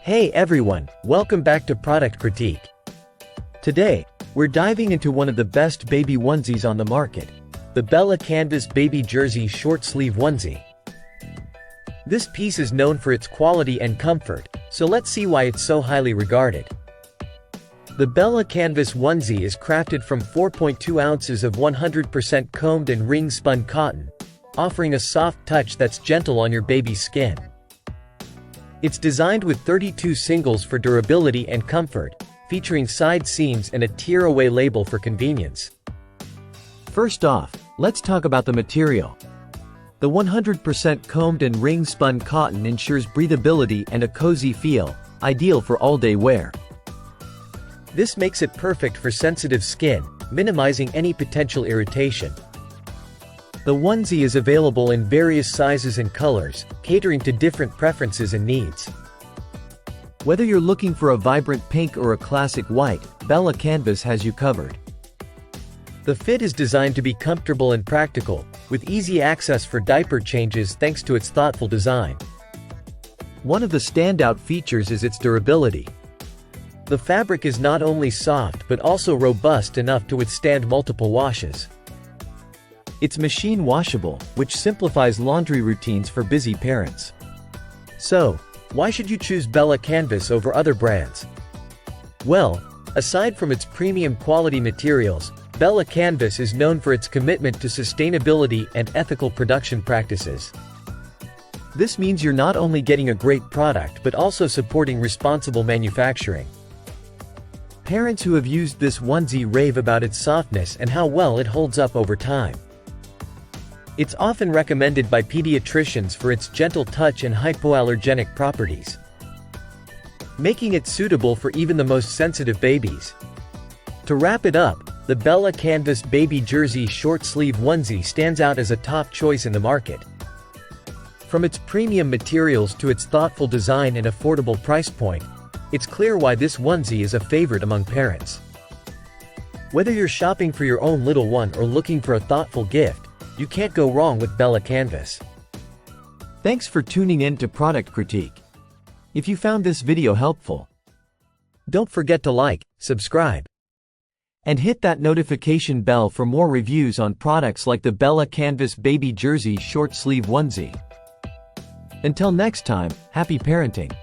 Hey everyone, welcome back to Product Critique. Today, we're diving into one of the best baby onesies on the market, the Bella Canvas Baby Jersey Short Sleeve Onesie. This piece is known for its quality and comfort, so let's see why it's so highly regarded. The Bella Canvas Onesie is crafted from 4.2 ounces of 100% combed and ring-spun cotton, offering a soft touch that's gentle on your baby's skin. It's designed with 32 singles for durability and comfort, featuring side seams and a tear-away label for convenience. First off, let's talk about the material. The 100% combed and ring-spun cotton ensures breathability and a cozy feel, ideal for all-day wear. This makes it perfect for sensitive skin, minimizing any potential irritation. The onesie is available in various sizes and colors, catering to different preferences and needs. Whether you're looking for a vibrant pink or a classic white, Bella Canvas has you covered. The fit is designed to be comfortable and practical, with easy access for diaper changes thanks to its thoughtful design. One of the standout features is its durability. The fabric is not only soft but also robust enough to withstand multiple washes. It's machine washable, which simplifies laundry routines for busy parents. So, why should you choose Bella Canvas over other brands? Well, aside from its premium quality materials, Bella Canvas is known for its commitment to sustainability and ethical production practices. This means you're not only getting a great product but also supporting responsible manufacturing. Parents who have used this onesie rave about its softness and how well it holds up over time. It's often recommended by pediatricians for its gentle touch and hypoallergenic properties, making it suitable for even the most sensitive babies. To wrap it up, the Bella Canvas Baby Jersey Short Sleeve Onesie stands out as a top choice in the market. From its premium materials to its thoughtful design and affordable price point, it's clear why this onesie is a favorite among parents. Whether you're shopping for your own little one or looking for a thoughtful gift, you can't go wrong with Bella Canvas. Thanks for tuning in to Product Critique. If you found this video helpful, don't forget to like, subscribe, and hit that notification bell for more reviews on products like the Bella Canvas Baby Jersey Short Sleeve Onesie. Until next time, happy parenting.